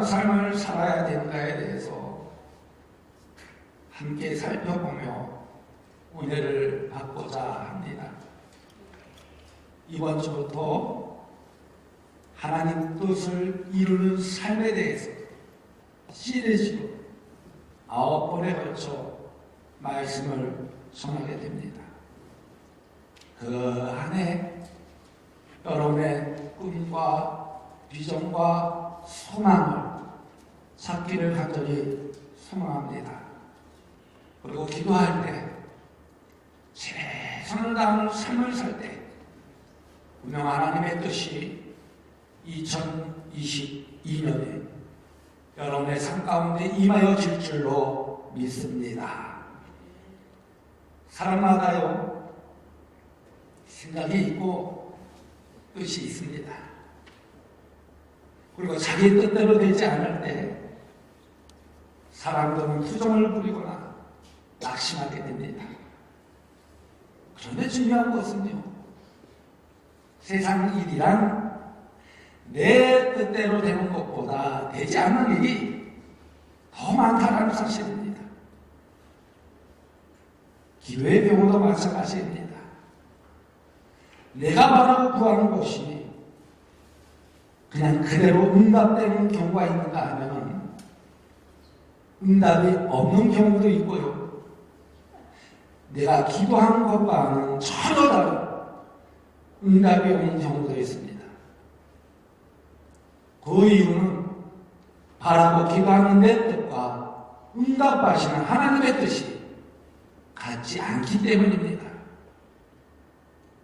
어떤 삶을 살아야 되는가에 대해서 함께 살펴보며 은혜를 받고자 합니다. 이번 주부터 하나님 뜻을 이루는 삶에 대해서 시리즈로 9번에 걸쳐 말씀을 전하게 됩니다. 그 안에 여러분의 꿈과 비전과 소망을 찾기를 간절히 소망합니다. 그리고 기도할 때 최선을 다하는 삶을 살 때 분명 하나님의 뜻이 2022년에 여러분의 삶 가운데 임하여질 줄로 믿습니다. 사람마다요 생각이 있고 뜻이 있습니다. 그리고 자기 뜻대로 되지 않을 때 사람들은 투정을 부리거나 낙심하게 됩니다. 그런데 중요한 것은요, 세상 일이란 내 뜻대로 되는 것보다 되지 않는 일이 더 많다는 사실입니다. 기도의 경우도 마찬가지입니다. 내가 바라고 구하는 것이 그냥 그대로 응답되는 경우가 있는가 하면 응답이 없는 경우도 있고요. 내가 기도한 것과는 전혀 다른 응답이 오는 경우도 있습니다. 그 이유는 바라고 기도하는 내 뜻과 응답하시는 하나님의 뜻이 같지 않기 때문입니다.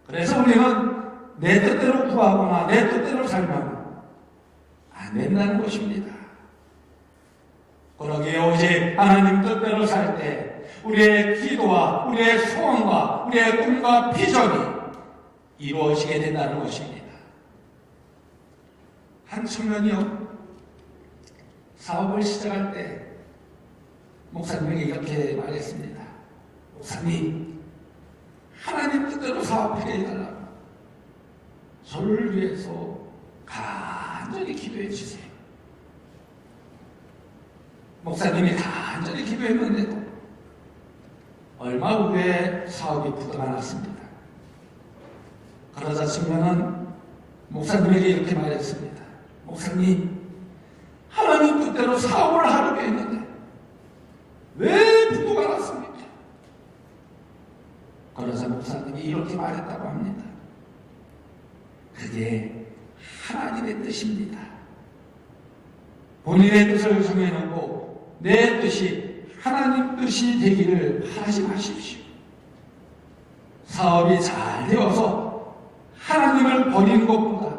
그래서 우리는 내 뜻대로 구하거나 내 뜻대로 살면 안 된다는 것입니다. 그러기에 오직 하나님 뜻대로 살 때 우리의 기도와 우리의 소원과 우리의 꿈과 비전이 이루어지게 된다는 것입니다. 한 청년이요, 사업을 시작할 때 목사님에게 이렇게 말했습니다. 목사님, 하나님 뜻대로 사업하게 해달라고 저를 위해서 간절히 기도해 주세요. 목사님이 간절히 기도했는데도 얼마 후에 사업이 부도가 났습니다. 그러자 청년은 목사님에게 이렇게 말했습니다. 목사님, 하나님 뜻대로 사업을 하려고 했는데 왜 부도가 났습니까? 그러자 목사님이 이렇게 말했다고 합니다. 그게 하나님의 뜻입니다. 본인의 뜻을 정해놓고 내 뜻이 하나님 뜻이 되기를 바라지 마십시오. 사업이 잘 되어서 하나님을 버리는 것보다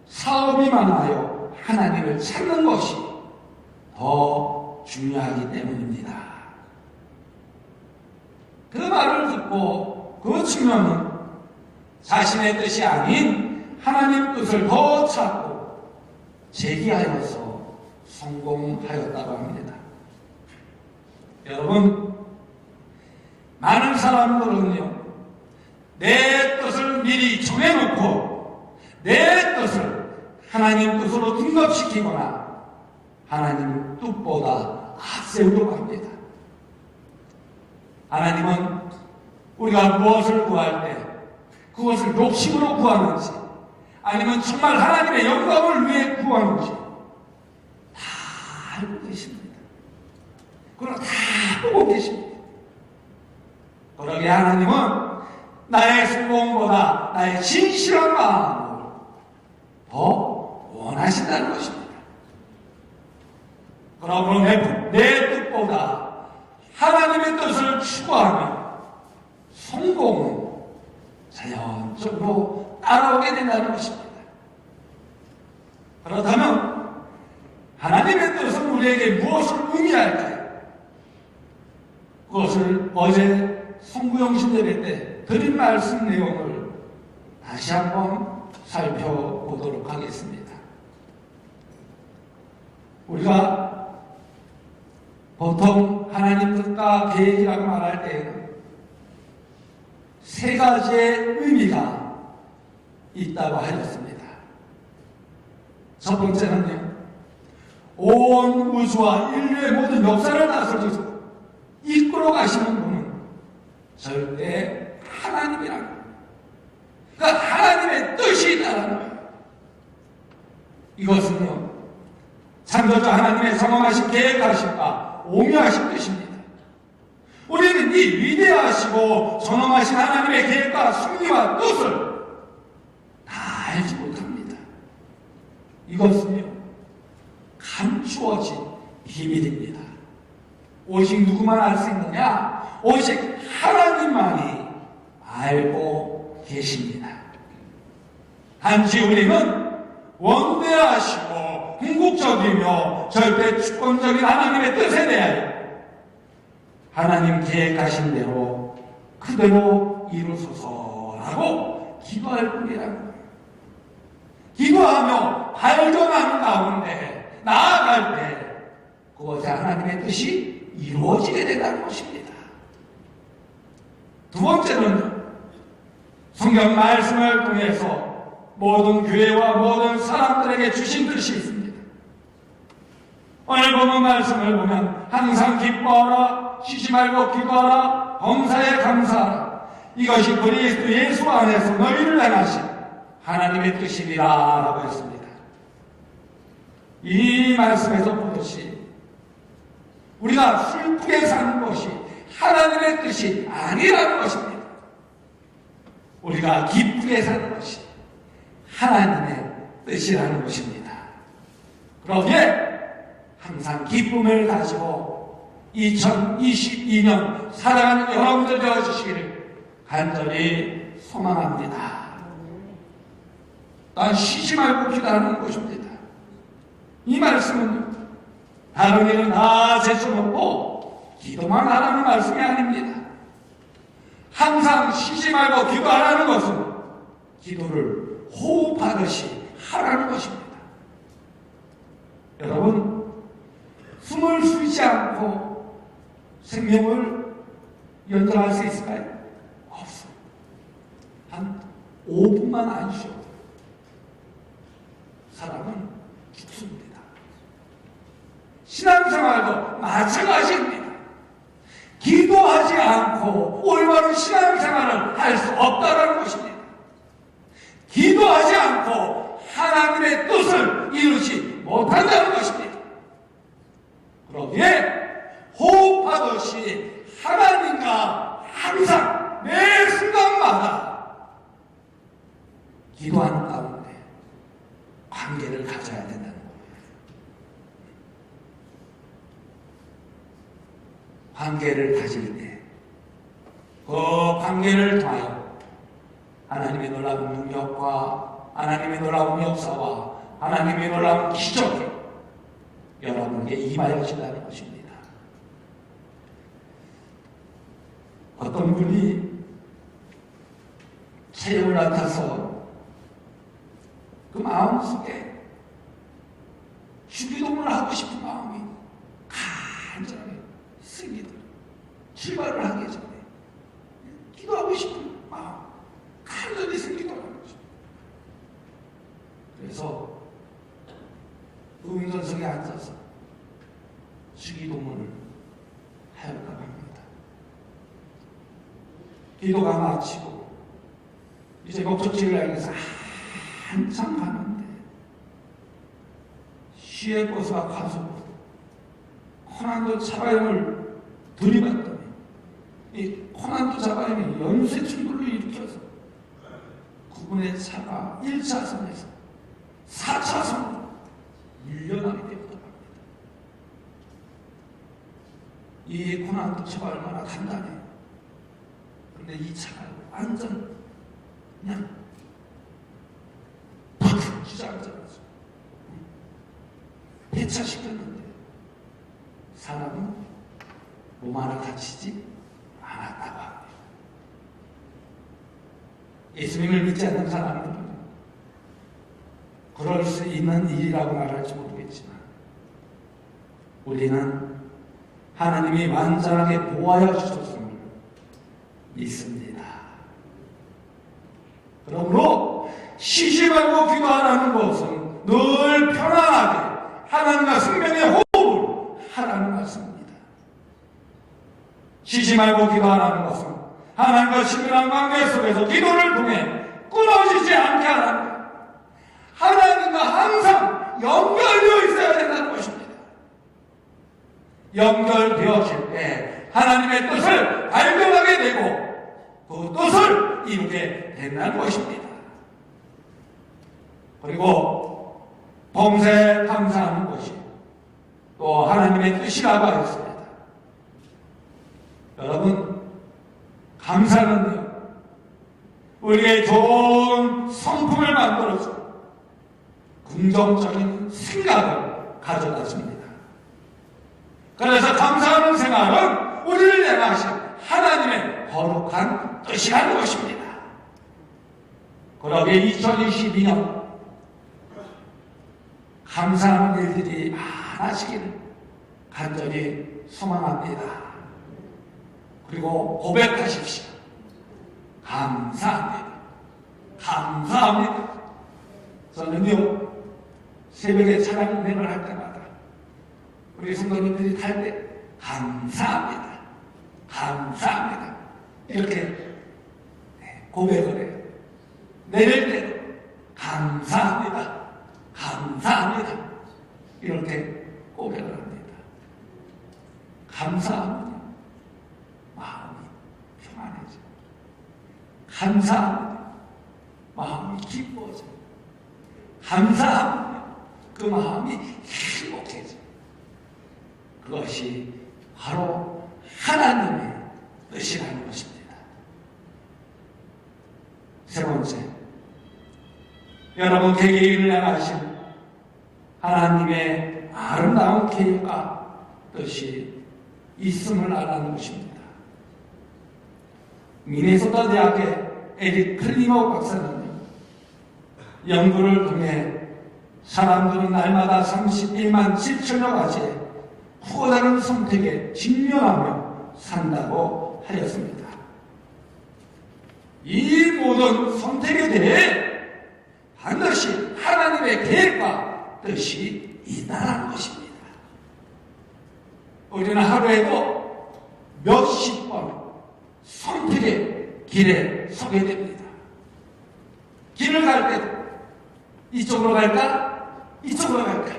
사업이 많아요 하나님을 찾는 것이 더 중요하기 때문입니다. 그 말을 듣고 그 청년은 자신의 뜻이 아닌 하나님 뜻을 더 찾고 제기하여서 성공하였다고 합니다. 여러분, 많은 사람들은요, 내 뜻을 미리 정해놓고 내 뜻을 하나님 뜻으로 등급시키거나 하나님 뜻보다 앞세우려고 합니다. 하나님은 우리가 무엇을 구할 때 그것을 욕심으로 구하는지 아니면 정말 하나님의 영광을 위해 구하는지 다 알고 계십니다. 그걸 다 보고 계십니다. 그러게 하나님은 나의 성공보다 나의 진실한 마음을 더 원하신다는 것입니다. 그러므로 내 뜻보다 하나님의 뜻을 추구하면 성공은 자연적으로 따라오게 된다는 것입니다. 그렇다면 하나님의 뜻은 우리에게 무엇을 의미할까요? 그것을 어제 성구영신 예배 때 드린 말씀 내용을 다시 한번 살펴보도록 하겠습니다. 우리가 보통 하나님 뜻과 계획이라고 말할 때에는 세 가지의 의미가 있다고 하였습니다. 첫 번째는요, 온 우주와 인류의 모든 역사를 다스리고 이끌어 가시는 분은 절대 하나님이라는 거예요. 그 하나님의 뜻이 있다는 거예요. 이것은요, 창조주 하나님의 성험하신 계획하심과 오묘하신 뜻입니다. 우리는 이 위대하시고 전엄하신 하나님의 계획과 숭리와 뜻을 다 알지 못합니다. 이것은요, 감추어진 비밀입니다. 오직 누구만 알 수 있느냐? 오직 하나님만이 알고 계십니다. 단지 우리는 원대하시고 궁극적이며 절대 주권적인 하나님의 뜻에 대하여 하나님 계획하신 대로 그대로 이루소서라고 기도할 뿐이라는 거예요. 기도하며 발전하는 가운데 나아갈 때 그것이 하나님의 뜻이 이루어지게 된다는 것입니다. 두 번째는 성경 말씀을 통해서 모든 교회와 모든 사람들에게 주신 뜻이 있습니다. 오늘 본문 말씀을 보면 항상 기뻐하라, 쉬지 말고 기도하라, 범사에 감사하라. 이것이 그리스도 예수 안에서 너희를 행하신 하나님의 뜻이니라 라고 했습니다. 이 말씀에서 보듯이 우리가 슬프게 사는 것이 하나님의 뜻이 아니라는 것입니다. 우리가 기쁘게 사는 것이 하나님의 뜻이라는 것입니다. 그러기에 항상 기쁨을 가지고 2022년 살아가는 여러분들 되어주시기를 간절히 소망합니다. 난 쉬지 말고 기도하는 것입니다. 이 말씀은 다른 일은 다 제쳐놓고 기도만 하라는 말씀이 아닙니다. 항상 쉬지 말고 기도하라는 것은 기도를 호흡하듯이 하라는 것입니다. 여러분, 숨을 쉬지 않고 생명을 연장할 수 있을까요? 없어요. 한 5분만 안 쉬어도 사람은 죽습니다. 신앙생활도 마찬가지입니다. 기도하지 않고 올바른 신앙생활을 할 수 없다는 것입니다. 기도하지 않고 하나님의 뜻을 이루지 못한다는 것입니다. 그러기에 호흡하듯이 하나님과 항상 매 순간마다 기도하는 가운데 관계를 가져야 된다는 거예요. 관계를 가질 때 그 관계를 통하여 하나님의 놀라운 능력과 하나님의 놀라운 역사와 하나님의 놀라운 기적이 여러분에게 임하여진다는 것입니다. 어떤 분이 체험을 맡아서 그 마음속에 주기도문을 하고 싶은 마음이 간절하게 생기더라고요. 출발을 하기 전에 기도하고 싶은 마음 간절히 생기더라고요. 그래서 의문전석에 앉아서 주기도문을 하였다고 합니다. 기도가 마치고 이제 목적지를 알려서 한참 가는데 시의 꽃과 가수꽃 코난도 자바염을 들이받더니 이 코난도 자바염이 연쇄 충돌을 일으켜서 그분의 차가 1차선에서 4차선으로 밀려나게 되었다고 합니다. 이 고난도 차가 얼마나 단단해요. 그런데 이 차가 완전 그냥 팍 주저앉아가지고 폐차시켰는데 사람은 몸 하나 다치지 않았다고 합니다. 예수님을 믿지 않는 사람들은 그럴 수 있는 일이라고 말할지 모르겠지만 우리는 하나님이 완전하게 보호하여 주셨음을 믿습니다. 그러므로 쉬지 말고 기도하라는 것은 늘 편안하게 하나님과 생명의 호흡을 하라는 말씀입니다. 쉬지 말고 기도하라는 것은 하나님과 친밀한 관계 속에서 기도를 통해 끊어지지 않게 하라는 것, 하나님과 항상 연결되어 있어야 된다는 것입니다. 연결되어질 때 하나님의 뜻을 발견하게 되고 그 뜻을 이루게 된다는 것입니다. 그리고 범사에 감사하는 것이 또 하나님의 뜻이라고 하였습니다. 여러분, 감사는요, 우리의 좋은 성품을 만들어서 긍정적인 생각을 가져다 줍니다. 그래서 감사하는 생활은 우리를 향하신 하나님의 거룩한 뜻이라는 것입니다. 그러게 2022년 감사하는 일들이 많아지기를 간절히 소망합니다. 그리고 고백하십시오. 감사합니다. 감사합니다. 저는요, 새벽에 찬양 은혜를 할 때마다 우리 성도님들이 탈 때 감사합니다. 감사합니다. 이렇게 고백을 해요. 내릴 때도 감사합니다. 감사합니다. 이렇게 고백을 합니다. 감사하면 마음이 평안해져. 감사하면 마음이 기뻐져. 감사하면 그 마음이 행복해져. 그것이 바로 하나님의 뜻이라는 것입니다. 세 번째, 여러분 개개인을 향하신 하나님의 아름다운 계획과 뜻이 있음을 알아는 것입니다. 미네소타 대학의 에릭 클리머 박사는 연구를 통해 사람들은 날마다 31만 7천여 가지의 크고 다른 선택에 직면하며 산다고 하였습니다. 이 모든 선택에 대해 반드시 하나님의 계획과 뜻이 있다는 것입니다. 우리는 하루에도 몇십 번 선택의 길에 서게 됩니다. 길을 갈 때도 이쪽으로 갈까? 이쪽으로 갈까?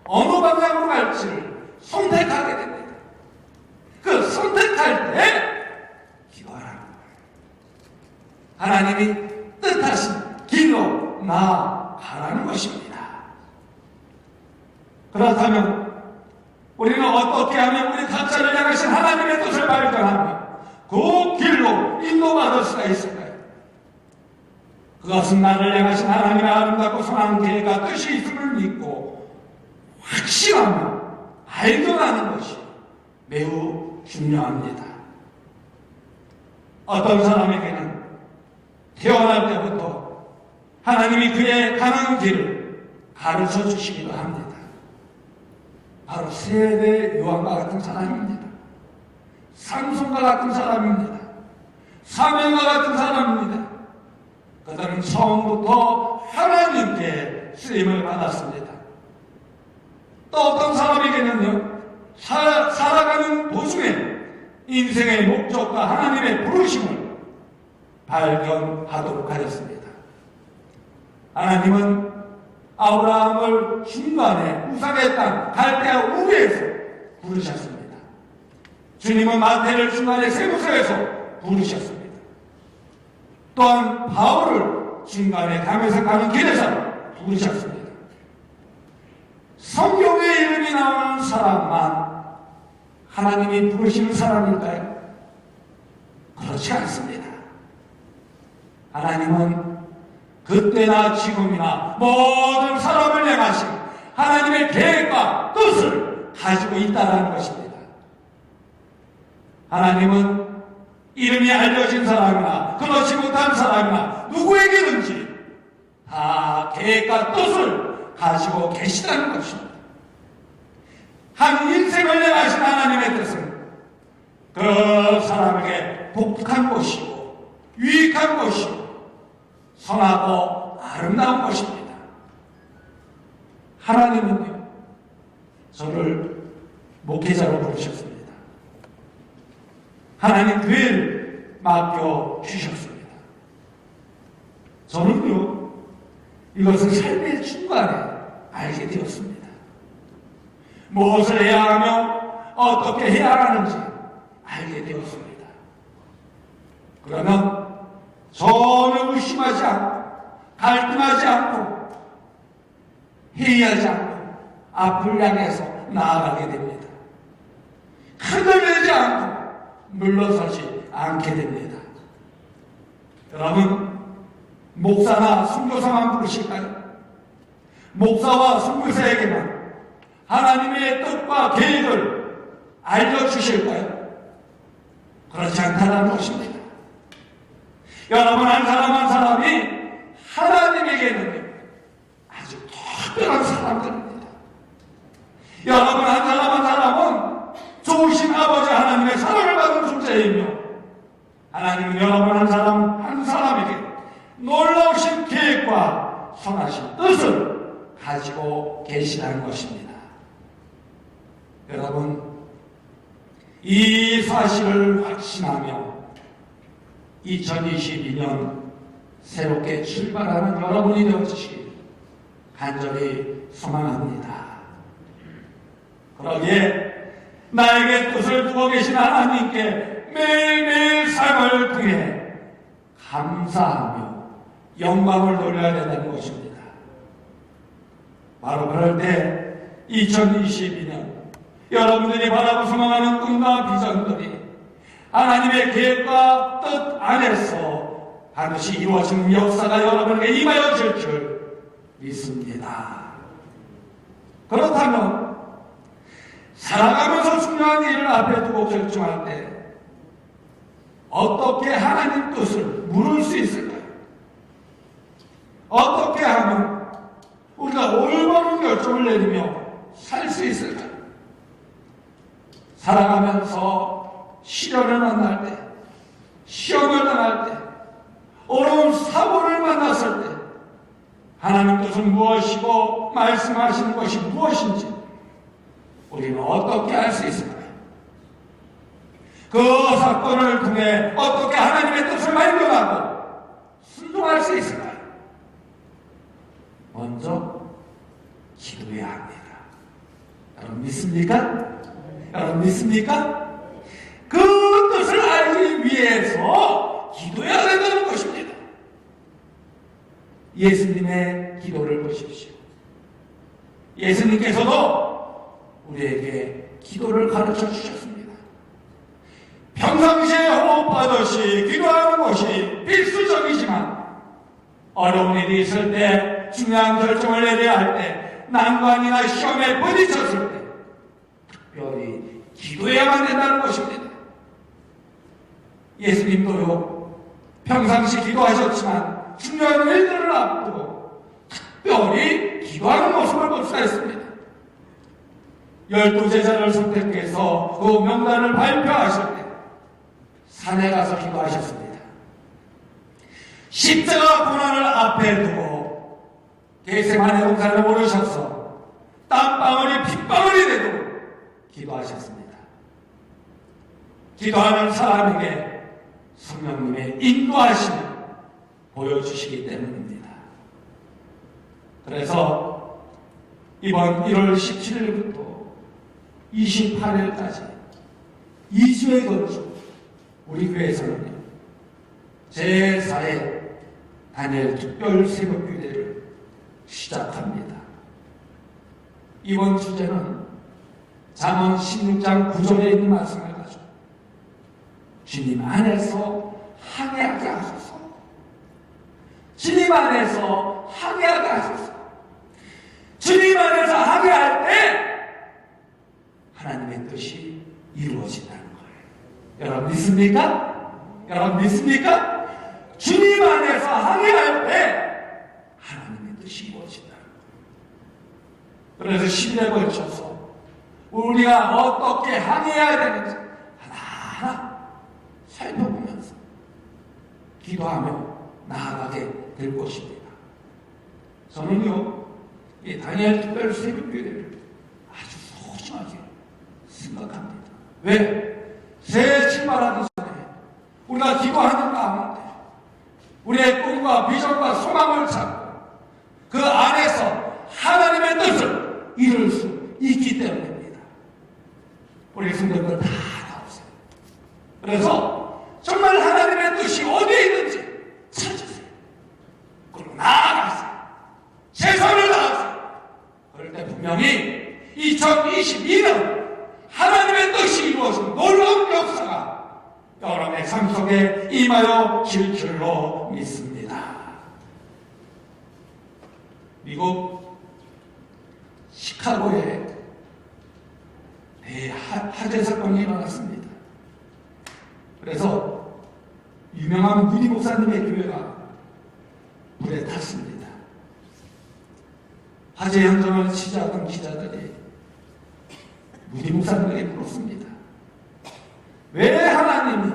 어느 방향으로 갈지를 선택하게 됩니다. 그 선택할 때 기도하라는 거예요. 하나님이 뜻하신 길로 나아가라는 것입니다. 그렇다면 우리는 어떻게 하면 우리 각자를 향하신 하나님의 뜻을 발견하며 그 길로 인도받을 수가 있을까요? 그것은 나를 향하신 하나님의 아름답고 선한 계획과 뜻이 있음을 믿고 확신하며 발견하는 것이 매우 중요합니다. 어떤 사람에게는 태어날 때부터 하나님이 그의 가는 길을 가르쳐 주시기도 합니다. 바로 세대 요한과 같은 사람입니다. 삼손과 같은 사람입니다. 사면과 같은 사람입니다. 그들은 처음부터 하나님께 쓰임을 받았습니다. 또 어떤 사람에게는요, 살아가는 도중에 인생의 목적과 하나님의 부르심을 발견하도록 하였습니다. 하나님은 아브라함을 중간에 우상의 땅 갈대아 우르에서 부르셨습니다. 주님은 마태를 중간에 세무서에서 부르셨습니다. 또한 바울을 중간에 담에서 가는 길에서 부르셨습니다. 성경에 이름이 나오는 사람만 하나님이 부르시는 사람일까요? 그렇지 않습니다. 하나님은 그때나 지금이나 모든 사람을 향하신 하나님의 계획과 뜻을 가지고 있다는 것입니다. 하나님은 이름이 알려진 사람이나 그렇지 못한 사람이나 누구에게든지 다 계획과 뜻을 가지고 계시다는 것입니다. 한 인생을 향하신 하나님의 뜻은 그 사람에게 독특한 것이고 유익한 것이고 선하고 아름다운 것입니다. 하나님은요, 저를 목회자로 부르셨습니다. 하나님 교회를 맡겨주셨습니다. 저는요, 이것을 삶의 중간에 알게 되었습니다. 무엇을 해야 하며 어떻게 해야 하는지 알게 되었습니다. 그러면 전혀 의심하지 않고 갈등하지 않고 회의하지 않고 앞을 향해서 나아가게 됩니다. 흔들리지 않고 물러서지 않게 됩니다. 여러분, 목사나 선교사만 부르실까요? 목사와 선교사에게만 하나님의 뜻과 계획을 알려주실까요? 그렇지 않다는 것입니다. 여러분, 한 사람 한 사람이 하나님에게는 아주 특별한 사람들입니다. 여러분, 한 사람 한 사람은 좋으신 아버지 하나님의 사랑을 받은 존재이며, 하나님은 여러분 한 사람 한 사람에게 놀라우신 계획과 선하신 뜻을 가지고 계시다는 것입니다. 여러분, 이 사실을 확신하며 2022년 새롭게 출발하는 여러분이 되어주시길 간절히 소망합니다. 그러기에 나에게 뜻을 두고 계신 하나님께 매일매일 삶을 통해 감사하며 영광을 돌려야 된다는 것입니다. 바로 그럴 때 2022년 여러분들이 바라고 소망하는 꿈과 비전들이 하나님의 계획과 뜻 안에서 반드시 이루어지는 역사가 여러분에게 임하여질 줄 믿습니다. 그렇다면 살아가면서 중요한 일을 앞에 두고 결정할 때 어떻게 하나님 뜻을 물을 수 있을까요? 어떻게 하면 우리가 올바른 결정을 내리며 살 수 있을까요? 살아가면서 시련을 만날 때, 시험을 당할 때, 어려운 사고를 만났을 때 하나님 뜻은 무엇이고 말씀하시는 것이 무엇인지 우리는 어떻게 알 수 있을까요? 그 사건을 통해 어떻게 하나님의 뜻을 발견하고 순종할 수 있을까요? 먼저 기도해야 합니다. 여러분 믿습니까? 여러분 믿습니까? 그 뜻을 알기 위해서 기도해야 된다는 것입니다. 예수님의 기도를 보십시오. 예수님께서도 우리에게 기도를 가르쳐 주셨습니다. 평상시에 호흡하듯이 기도하는 것이 필수적이지만 어려운 일이 있을 때, 중요한 결정을 내려야 할 때, 난관이나 시험에 부딪혔을 때 특별히 기도해야만 된다는 것입니다. 예수님도요, 평상시 기도하셨지만 중요한 일들을 앞두고 특별히 기도하는 모습을 볼 수가 있습니다. 12제자를 선택해서 그 명단을 발표하실 때 산에 가서 기도하셨습니다. 십자가 고난을 앞에 두고 겟세마네 동산에 오르셔서 땀방울이 핏방울이 되도록 기도하셨습니다. 기도하는 사람에게 성령님의 인도하심을 보여주시기 때문입니다. 그래서 이번 1월 17일부터 28일까지 2주에 걸쳐 우리 교회에서는요, 제4회 다니엘 특별 새벽 규례를 시작합니다. 이번 주제는 잠언 16장 9절에 있는 말씀을 가지고 주님 안에서 항해하게 하소서, 주님 안에서 항해하게 하소서. 주님 안에서 항해할 때 하나님의 뜻이 이루어진다는 거예요. 여러분 믿습니까? 여러분 믿습니까? 주님 안에서 항해할 때 하나님의 뜻이 이루어진다는 거예요. 그래서 10일에 걸쳐서 우리가 어떻게 항해해야 되는지 하나하나 살펴보면서 기도하며 나아가게 될 것입니다. 저는요, 이 다니엘 특별 새벽 기도를 아주 왜? 새해 출발하기 전에 우리가 기도하는 가운데 우리의 꿈과 비전과 소망을 찾고 그 안에서 하나님의 뜻을 이룰 수 있기 때문입니다. 우리 성도들 다 나오세요. 그래서 정말 하나님의 뜻이 어디에 있는지 찾으세요. 그리고 나아가세요. 최선을 다하세요. 그럴 때 분명히 2022년 하나님의 뜻이 이루어진 놀라운 역사가 여러분의 삶 속에 임하여 질 줄로 믿습니다. 미국 시카고에 대화재 사건이 일어났습니다. 그래서 유명한 무디 목사님의 교회가 불에 탔습니다. 화재 현장을 취재하던 기자들이 무디 목사님에게 물었습니다. 왜 하나님이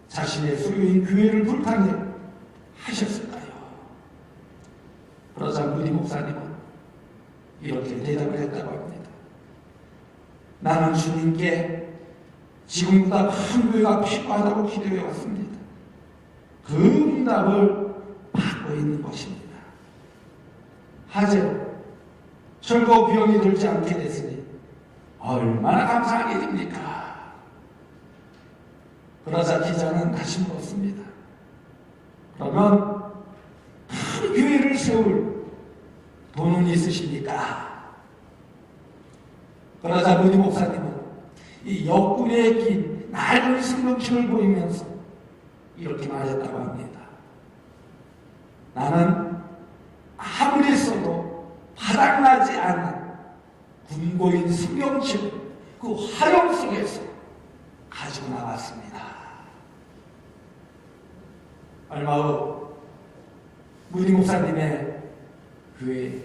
자신의 소유인 교회를 불타게 하셨을까요? 그러자 무디 목사님은 이렇게 대답을 했다고 합니다. 나는 주님께 지금보다 큰 교회가 필요하다고 기도해 왔습니다. 그 응답을 받고 있는 것입니다. 화재로 철거 비용이 들지 않게 됐으니 얼마나 감사한 일입니까? 그러자 기자는 다시 물었습니다. 그러면 큰 교회를 세울 돈은 있으십니까? 그러자 무디 목사님은 이 옆구리에 낀 낡은 성경책을 보이면서 이렇게 말했다고 합니다. 나는 아무리 써도 바닥나지 않는 군고인 성경책을 그 화염 속에서 가지고 나왔습니다. 얼마 후 무디 목사님의 교회에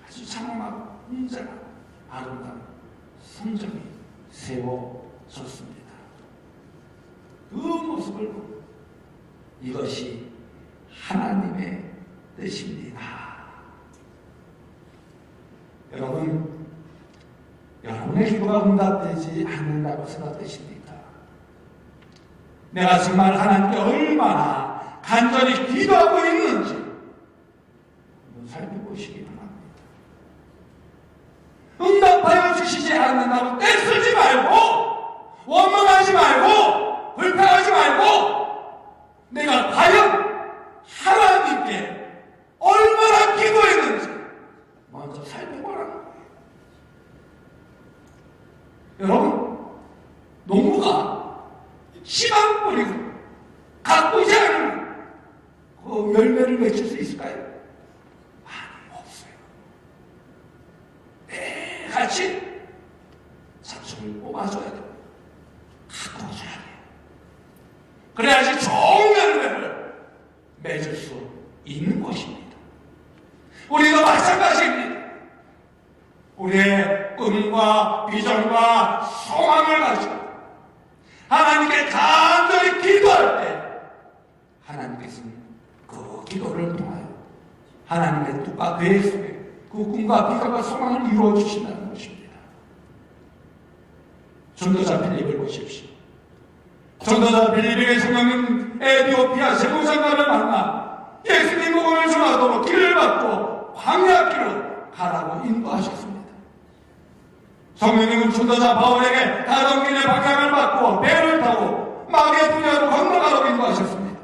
아주 장엄하고 인자한 아름다운 성전이 세워졌습니다. 그 모습을 보고 이것이 하나님의 뜻입니다. 여러분, 여러분의 기도가 응답되지 않는다고 생각되십니까? 내가 정말 하나님께 얼마나 간절히 기도하고 있는지 한번 살펴보시기 바랍니다. 응답하여 주시지 않는다고 떼쓰지 말고, 원망하지 말고, 불평하지 말고, 내가 과연 하나님께 얼마나 기도했는지 먼저 살펴보라는 거예요. 여러분, 농부가 씨만 뿌리고 가꾸지 않으면 그 열매를 맺힐 수 있을까요? 아니, 없어요. 매일같이 잡초를 뽑아줘야 돼요. 가꿔줘야 돼요. 그래야지 좋은 열매를 맺을 수 있는 것입니다. 우리도 마찬가지입니다. 우리의 꿈과 비전과 소망을 가지고 하나님께 간절히 기도할 때 하나님께서는 그 기도를 통하여 하나님의 뜻과 계획 속에 그 꿈과 비전과 소망을 이루어 주신다는 것입니다. 전도자 빌립을 보십시오. 전도자 빌립에게 성령은 에티오피아 제사장관을 만나 예수님 복음을 전하도록 길을 받고 광야길로 가라고 인도하셨습니다. 성령님은 전도자 바울에게 가던 길의 방향을 바꾸어 배를 타고 마게도냐로 건너가라고 인도하셨습니다.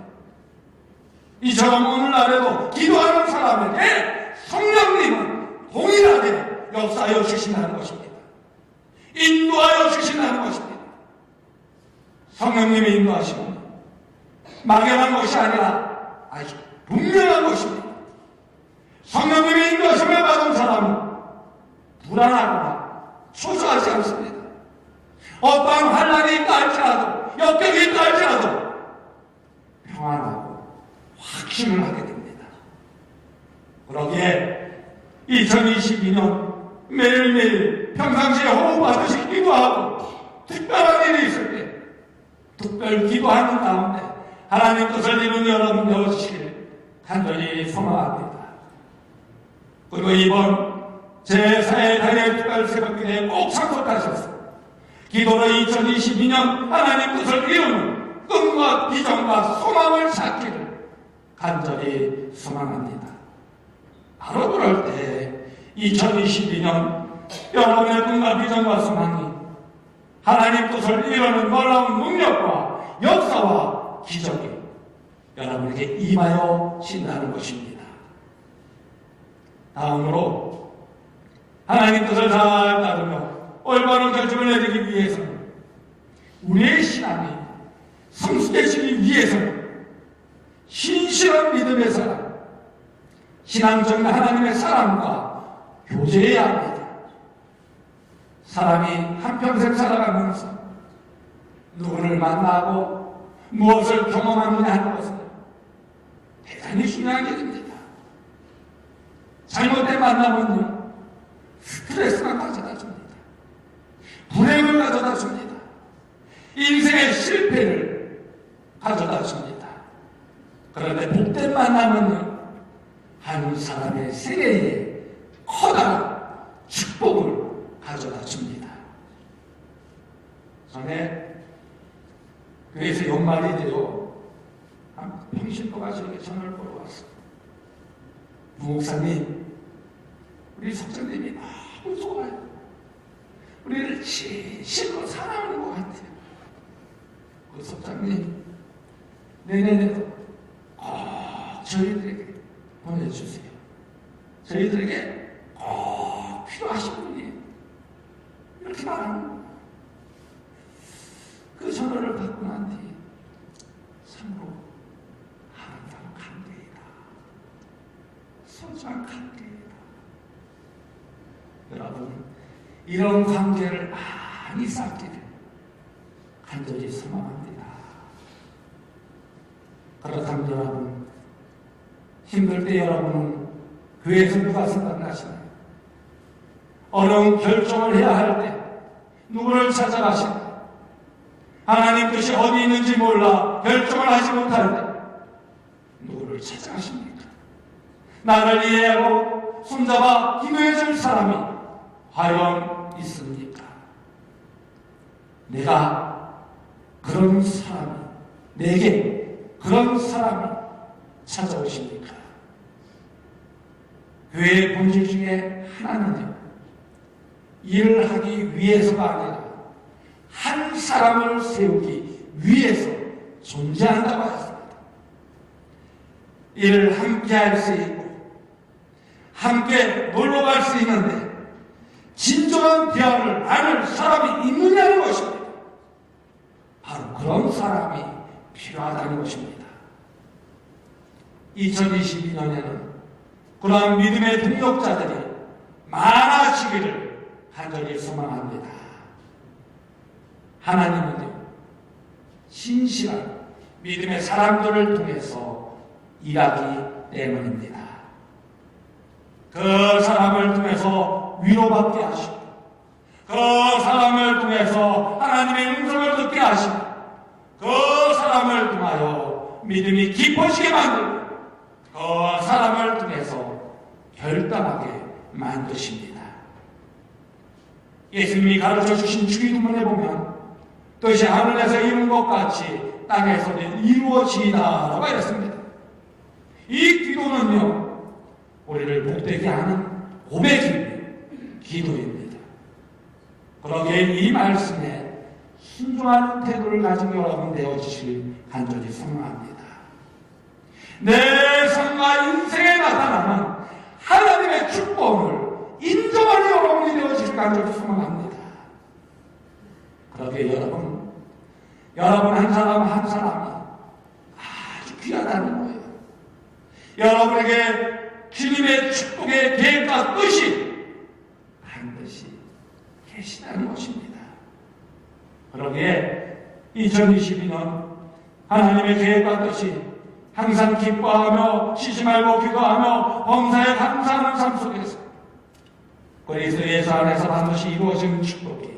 이처럼 오늘날에도 기도하는 사람에게 성령님은 동일하게 역사하여 주신다는 것입니다. 인도하여 주신다는 것입니다. 성령님의 인도하심은 막연한 것이 아니라 아주 분명한 것입니다. 성령님의 인도하심을 받은 사람은 불안하거나 초조하지 않습니다. 어떠한 환난이 있다 할지라도, 역경이 있다 할지라도 평안하고 확신을 하게 됩니다. 그러기에 2022년 매일매일 평상시에 호흡하듯이 기도하고 특별한 일이 있을 때 특별 기도하는 가운데 하나님 뜻을 이루는 여러분 되어주시길 간절히 소망합니다. 그리고 이번 제4회 단일 특별 새벽기도에 꼭 참석하셔서 기도로 2022년 하나님 뜻을 이루는 꿈과 비전과 소망을 찾기를 간절히 소망합니다. 바로 그럴 때 2022년 여러분의 꿈과 비전과 소망이 하나님 뜻을 이루는 놀라운 능력과 역사와 기적이 여러분에게 임하여 진다는 것입니다. 다음으로 하나님 뜻을 잘 따르며 올바른 결정을 내리기 위해서는 우리의 신앙이 성숙해지기 위해서는 신실한 믿음의 사람, 신앙적인 하나님의 사람과 교제해야 합니다. 사람이 한평생 살아가면서 누구를 만나고 무엇을 경험하느냐 하는 것은 대단히 중요한 일입니다. 잘못된 만남은요, 스트레스만 가져다 줍니다. 불행을 가져다 줍니다. 인생의 실패를 가져다 줍니다. 그런데 복된 만남은요, 한 사람의 세계에 커다란 축복을 가져다 줍니다. 전에 교회에서 연말이 되어 한 평신도가 저에게 전화를 걸어 왔어요. 목사님, 우리 석장님이 너무 좋아요. 우리를 진실로 사랑하는 것 같아요. 그 석장님, 내년에도 꼭 저희들에게 보내주세요. 저희들에게 꼭 필요하신 분이에요. 이렇게 말하는 거예요. 그 전화를 받고 난 뒤에 참으로 아름다운 관계이다. 소중한 관계이다. 여러분, 이런 관계를 많이 쌓기를 간절히 소망합니다. 그렇다면 여러분, 힘들 때 여러분은 교회에서 누가 생각나시나요? 어려운 결정을 해야 할 때 누구를 찾아가시나요? 하나님 뜻이 어디 있는지 몰라 결정을 하지 못할 때 누구를 찾아가십니까? 나를 이해하고 손잡아 기도해줄 사람이 과연 있습니까? 내가 그런 사람이, 내게 그런 사람이 찾아오십니까? 교회의 본질 중에 하나는요, 일을 하기 위해서가 아니라 한 사람을 세우기 위해서 존재한다고 하였습니다. 일을 함께 할 수 있고 함께 놀러 갈 수 있는데 진정한 대화를 나눌 사람이 있느냐는 것입니다. 바로 그런 사람이 필요하다는 것입니다. 2022년에는 그러한 믿음의 동력자들이 많아지기를 간절히 소망합니다. 하나님은요, 신실한 믿음의 사람들을 통해서 일하기 때문입니다. 그 사람을 통해서 위로받게 하시고, 그 사람을 통해서 하나님의 음성을 듣게 하시고, 그 사람을 통하여 믿음이 깊어지게 만들고, 그 사람을 통해서 결단하게 만드십니다. 예수님이 가르쳐 주신 주기도문에 보면 뜻이 하늘에서 이룬 것 같이 땅에서 이루어지이다라고 했습니다. 이 기도는요, 우리를 복되게 하는 고백입니다. 기도입니다. 그러기에 이 말씀에 순종하는 태도를 가진 여러분 되어주시길 간절히 소망합니다. 내 삶과 인생에 나타나는 하나님의 축복을 인정하는 여러분이 되어주길 간절히 소망합니다. 그러기에 여러분 한 사람 한 사람이 아주 귀하다는 거예요. 여러분에게 주님의 축복의 계획과 뜻이 반드시 계시다는 것입니다. 그러기에 2022년 하나님의 계획과 뜻이 항상 기뻐하며 쉬지 말고 기도하며 범사에 감사하는 삶 속에서 그리스도 예수 안에서 반드시 이루어지는 축복이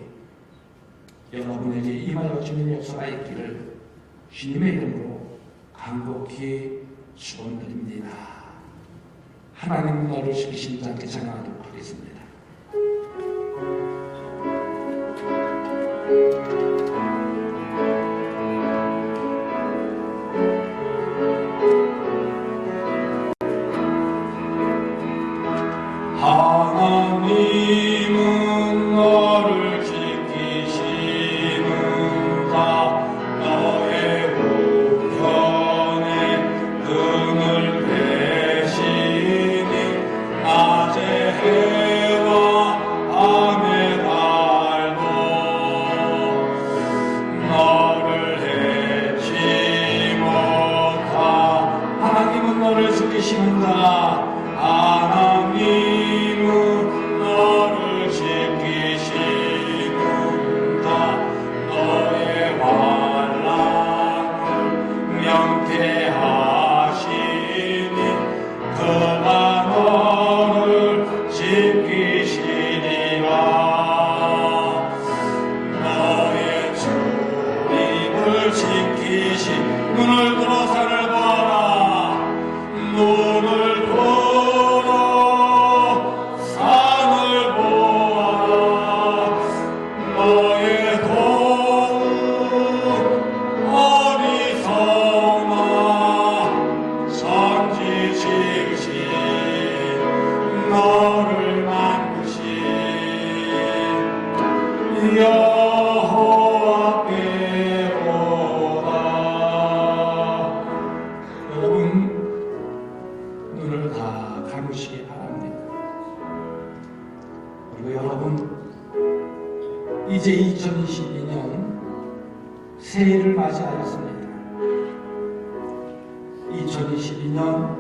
여러분에게 임하여 주는 역사가 있기를 주님의 이름으로 간곡히 축원드립니다. 하나님 너를 시키신 자께 찬양하도록 하겠습니다. 지키시는 자 하나님은 너를 지키시는 자 너의 환난을 명쾌하시니 그가 너를 지키시리라. 너의 출입을 지키시 눈을 들어 산을 보라. 눈을 들어 산을 보라. 너의 도움 어리석나 선지식신 너를 만드신 여호와께로다. 여러분 눈을 다 감으시기 바랍니다. 그리고 여러분 이제 2022년 새해를 맞이하였습니다. 2022년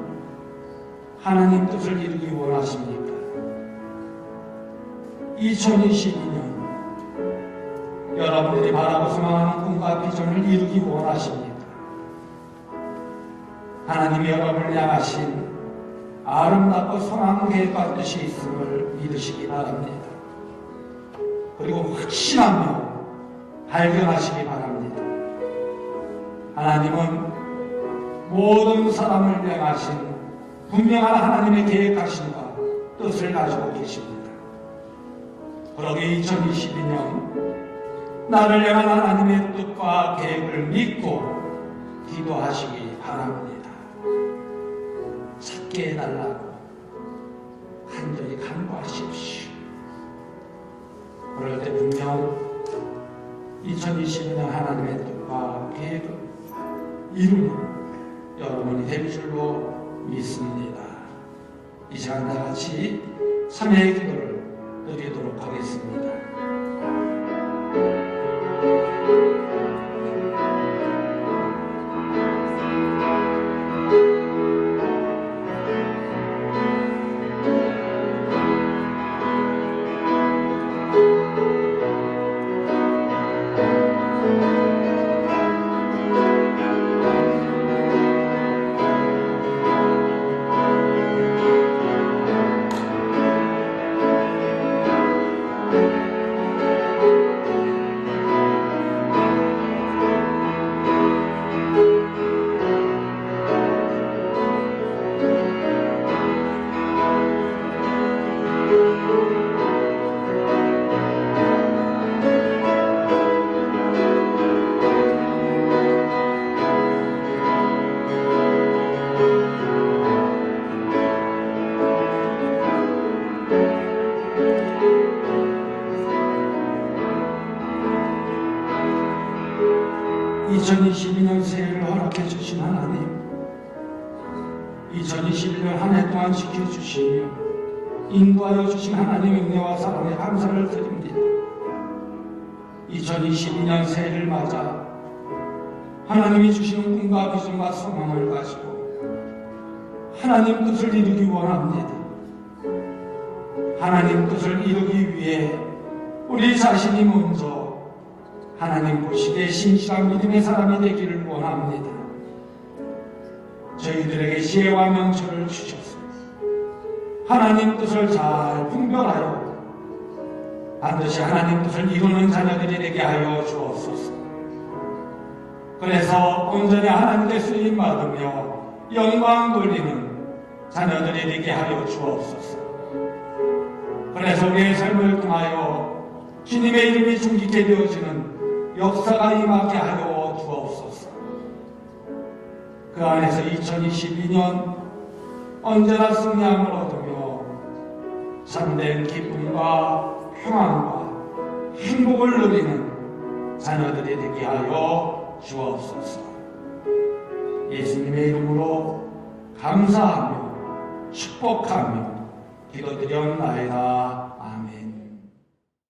하나님 뜻을 이루기 원하십니까? 2022년 여러분들이 바라고 소망하는 꿈과 비전을 이루기 원하십니까? 하나님이 여러분을 향하신 아름답고 소망 계획과 뜻이 있음을 믿으시기 바랍니다. 그리고 확신하며 발견하시기 바랍니다. 하나님은 모든 사람을 향하신 분명한 하나님의 계획하심과 뜻을 가지고 계십니다. 그러기에 2022년 나를 향한 하나님의 뜻과 계획을 믿고 기도하시기 바랍니다. 찾게 해달라고 간절히 간구하십시오. 그럴 때 분명 2022년 하나님의 뜻과 계획을 이루는 여러분이 될 줄로 믿습니다. 이 시간 다 같이 참회의 기도를 드리도록 하겠습니다. 2022년 새해를 허락해 주신 하나님, 2021년 한 해 동안 지켜주시며 인도하여 주신 하나님의 은혜와 사랑에 감사를 드립니다. 2022년 새해를 맞아 하나님이 주시는 꿈과 비전과 소망을 가지고 하나님 뜻을 이루기 원합니다. 하나님 뜻을 이루기 위해 우리 자신이 먼저 하나님 보시기에 신실한 믿음의 사람이 되기를 원합니다. 저희들에게 지혜와 명철을 주셔서 하나님 뜻을 잘 분별하여 반드시 하나님 뜻을 이루는 자녀들이 되게 하여 주옵소서. 그래서 온전히 하나님께 쓰임받으며 영광 돌리는 자녀들이 되게 하여 주옵소서. 그래서 우리의 삶을 통하여 주님의 이름이 존귀케 되어지는 역사가 임하게 하여 주옵소서. 그 안에서 2022년 언제나 승리함을 얻으며 참된 기쁨과 평안과 행복을 누리는 자녀들이 되게 하여 주옵소서. 예수님의 이름으로 감사하며 축복하며 기도드렸나이다.